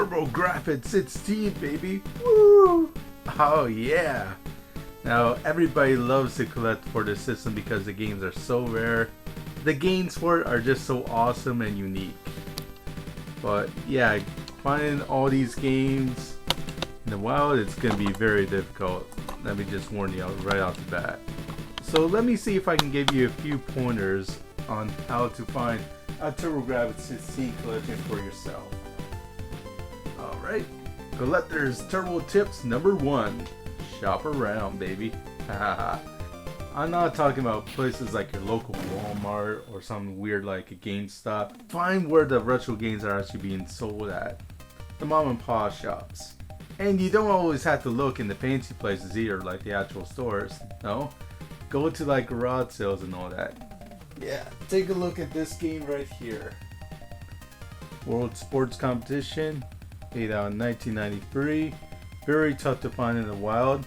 TG-16, baby. Woo! Oh yeah. Now everybody loves to collect for the system because the games are so rare. The games for it are just so awesome and unique. But yeah, finding all these games in the wild, it's gonna be very difficult. Let me just warn you right off the bat. So let me see if I can give you a few pointers on how to find a TurboGrafx-16 collection for yourself. Alright, collector's turbo tips number 1. Shop around, baby. I'm not talking about places like your local Walmart or something weird like a GameStop. Find where the retro games are actually being sold at. The mom and pop shops. And you don't always have to look in the fancy places either, like the actual stores. No, go to like garage sales and all that. Yeah, take a look at this game right here. World Sports Competition, made out in 1993. Very tough to find in the wild.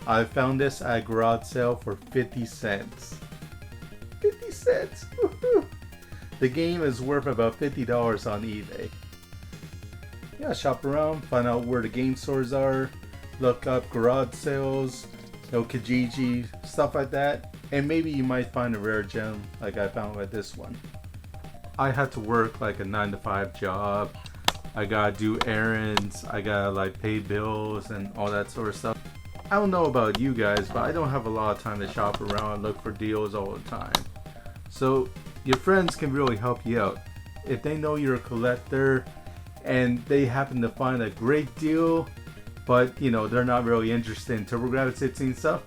I found this at a garage sale for 50 cents. 50 cents! Woohoo! The game is worth about $50 on eBay. Yeah, shop around, find out where the game stores are, look up garage sales, Kijiji, stuff like that, and maybe you might find a rare gem like I found with this one. I had to work like a 9-to-5 job. I gotta do errands, I gotta like pay bills and all that sort of stuff. I don't know about you guys, but I don't have a lot of time to shop around and look for deals all the time. So your friends can really help you out. If they know you're a collector and they happen to find a great deal, but you know they're not really interested in TurboGrafx-16 stuff,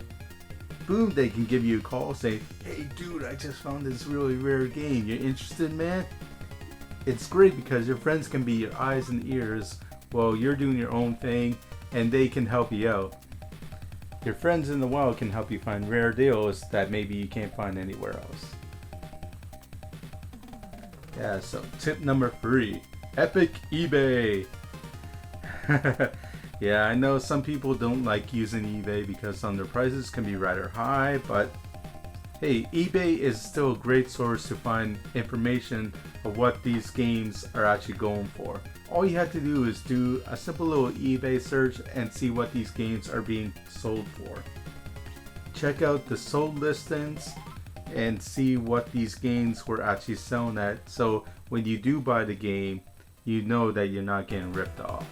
boom, they can give you a call saying, hey dude, I just found this really rare game, you're interested, man? It's great because your friends can be your eyes and ears while you're doing your own thing, and they can help you out. Your friends in the wild can help you find rare deals that maybe you can't find anywhere else. Yeah, so tip number 3, epic eBay. Yeah, I know some people don't like using eBay because some of their prices can be rather high, but hey, eBay is still a great source to find information of what these games are actually going for. All you have to do is do a simple little eBay search and see what these games are being sold for. Check out the sold listings and see what these games were actually selling at, so when you do buy the game, you know that you're not getting ripped off.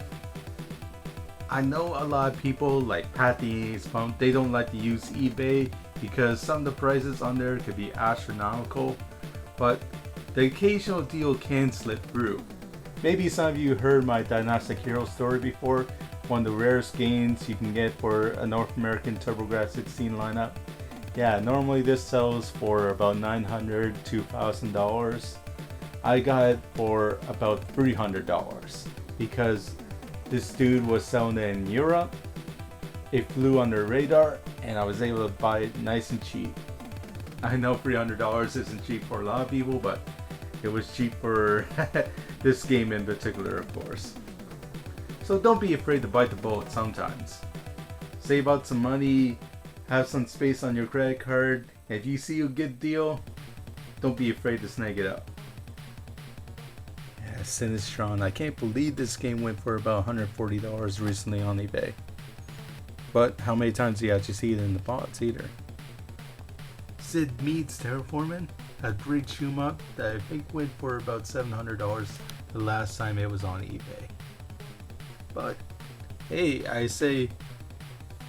I know a lot of people like Patty Spunk, they don't like to use eBay because some of the prices on there could be astronomical, but the occasional deal can slip through. Maybe some of you heard my Dynastic Hero story before, one of the rarest games you can get for a North American TurboGrafx-16 lineup. Yeah, normally this sells for about $900 to $1,000. I got it for about $300 because this dude was selling it in Europe. It flew under radar and I was able to buy it nice and cheap. I know $300 isn't cheap for a lot of people, but it was cheap for this game in particular, of course. So don't be afraid to bite the bullet sometimes. Save out some money, have some space on your credit card. If you see a good deal, don't be afraid to snag it up. Yeah, Sinistron, I can't believe this game went for about $140 recently on eBay. But how many times do you actually see it in the bots either? Sid Mead's Terraforming, a great shoot 'em up that I think went for about $700 the last time it was on eBay. But hey, I say,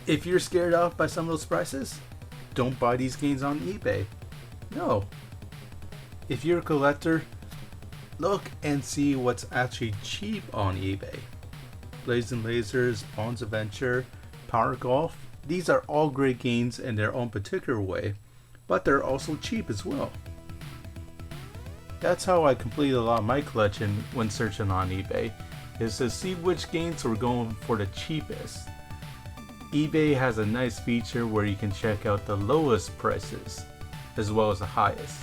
if you're scared off by some of those prices, don't buy these games on eBay. No. If you're a collector, look and see what's actually cheap on eBay. Blazing Lasers, Pawns Adventure, Power Golf, these are all great games in their own particular way, but they're also cheap as well. That's how I completed a lot of my collection when searching on eBay, is to see which games were going for the cheapest. eBay has a nice feature where you can check out the lowest prices as well as the highest.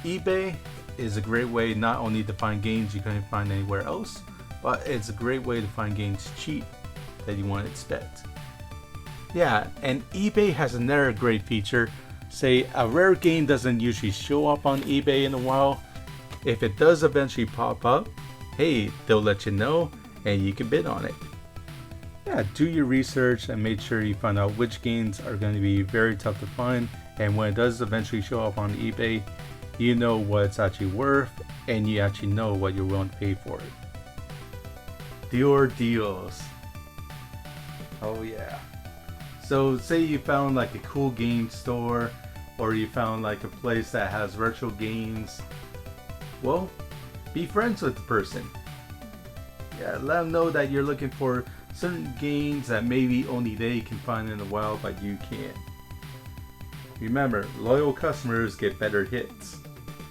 eBay is a great way not only to find games you couldn't find anywhere else, but it's a great way to find games cheap that you wouldn't expect. Yeah, and eBay has another great feature. Say a rare game doesn't usually show up on eBay in a while. If it does eventually pop up, hey, they'll let you know and you can bid on it. Yeah, do your research and make sure you find out which games are going to be very tough to find, and when it does eventually show up on eBay, you know what it's actually worth and you actually know what you're willing to pay for it. Your deals. Oh yeah. So say you found like a cool game store, or you found like a place that has retro games. Well, be friends with the person. Yeah, let them know that you're looking for certain games that maybe only they can find in the wild but you can't. Remember, loyal customers get better hits.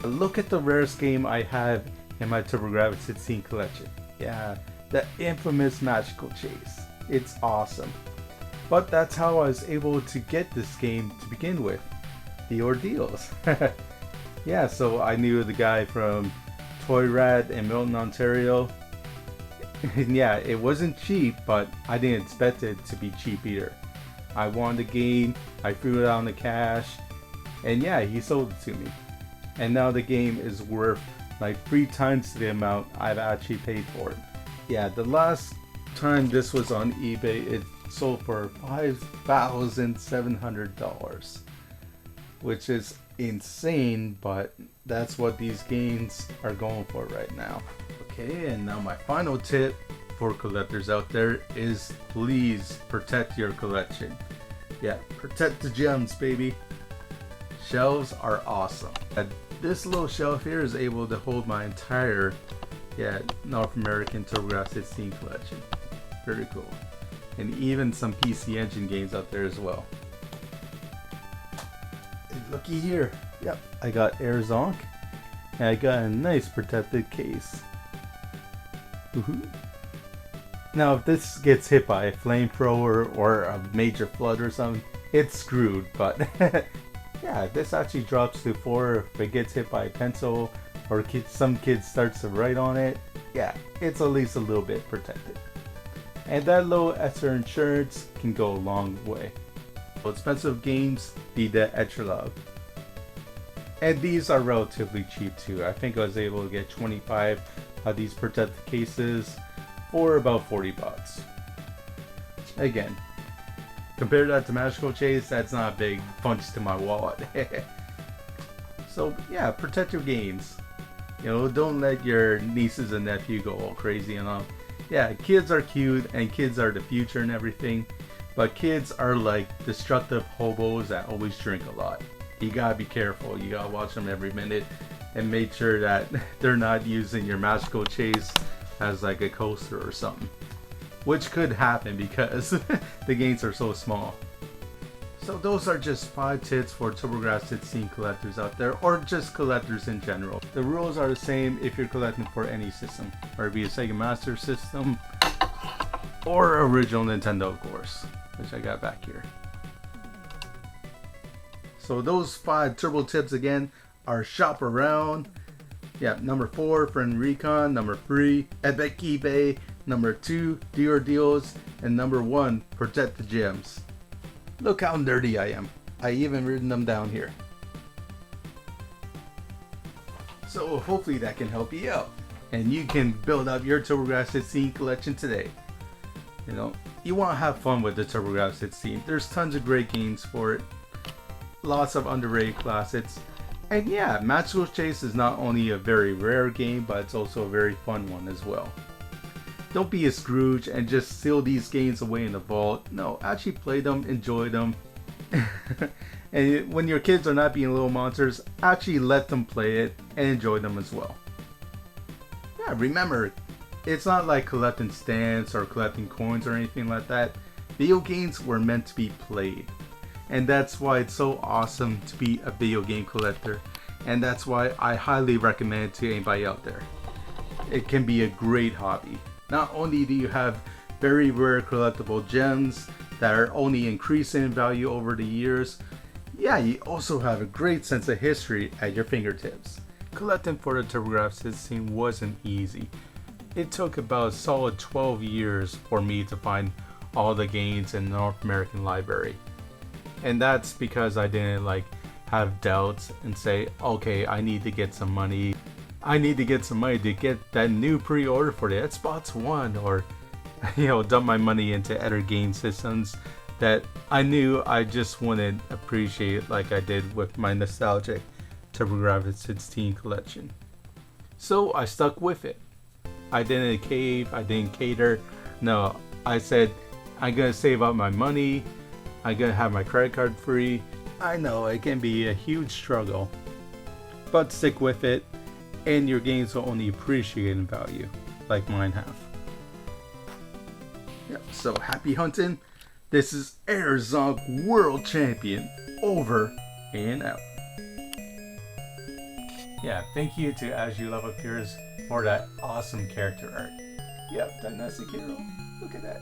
Look at the rarest game I have in my TurboGrafx-16 collection. Yeah, the infamous Magical Chase. It's awesome. But that's how I was able to get this game to begin with. The ordeals. Yeah, so I knew the guy from Toy Rat in Milton, Ontario. And yeah, it wasn't cheap, but I didn't expect it to be cheap either. I wanted the game, I threw it out in the cash, and yeah, he sold it to me. And now the game is worth like 3 times the amount I've actually paid for it. Yeah, the last time this was on eBay, it sold for $5,700, which is insane, but that's what these games are going for right now. Okay, and now my final tip for collectors out there is please protect your collection. Yeah, protect the gems, baby. Shelves are awesome. This little shelf here is able to hold my entire North American TurboGrafx-16 collection. Very cool. And even some PC Engine games out there as well. And looky here. Yep, I got Air Zonk, and I got a nice protected case. Woohoo! Now, if this gets hit by a flamethrower or a major flood or something, it's screwed. But yeah, this actually drops to 4 if it gets hit by a pencil or some kid starts to write on it. Yeah, it's at least a little bit protected. And that low extra insurance can go a long way. So expensive games need that extra love. And these are relatively cheap too. I think I was able to get 25 of these protected cases for about 40 bucks. Again, compare that to Magical Chase, that's not a big punch to my wallet. So yeah, protect your games. You know, don't let your nieces and nephew go all crazy and all. Yeah, kids are cute and kids are the future and everything, but kids are like destructive hobos that always drink a lot. You gotta be careful. You gotta watch them every minute and make sure that they're not using your Magical Chase as like a coaster or something, which could happen because the games are so small. So those are just 5 tips for TurboGrafx-16 collectors out there, or just collectors in general. The rules are the same if you're collecting for any system, whether it be a Sega Master System or original Nintendo, of course, which I got back here. So those 5 turbo tips again are shop around. Yeah, number 4, Friend Recon. Number 3, Epic eBay. Number 2, Do Your Deals. And number 1, Protect the Gems. Look how nerdy I am. I even written them down here. So hopefully that can help you out, and you can build up your TurboGrafx-16 collection today. You know, you want to have fun with the TurboGrafx-16. There's tons of great games for it. Lots of underrated classics. And yeah, Magical Chase is not only a very rare game, but it's also a very fun one as well. Don't be a Scrooge and just seal these games away in the vault. No, actually play them, enjoy them. And when your kids are not being little monsters, actually let them play it and enjoy them as well. Yeah, remember, it's not like collecting stamps or collecting coins or anything like that. Video games were meant to be played. And that's why it's so awesome to be a video game collector. And that's why I highly recommend it to anybody out there. It can be a great hobby. Not only do you have very rare collectible gems that are only increasing in value over the years, yeah, you also have a great sense of history at your fingertips. Collecting for the TurboGrafx-16 wasn't easy. It took about a solid 12 years for me to find all the games in the North American library. And that's because I didn't have doubts and say, okay, I need to get some money. I need to get some money to get that new pre-order for the Xbox One, or dump my money into other game systems that I knew I just wouldn't appreciate like I did with my nostalgic TG-16 collection. So I stuck with it. I didn't cave, I didn't cater. No, I said I'm gonna save up my money, I'm gonna have my credit card free. I know it can be a huge struggle, but stick with it and your games will only appreciate in value, like mine have. Yep, so happy hunting. This is Airzog World Champion, over and out. Yeah, thank you to As You Love Appears for that awesome character art. Yep, Dynastic Hero. Look at that.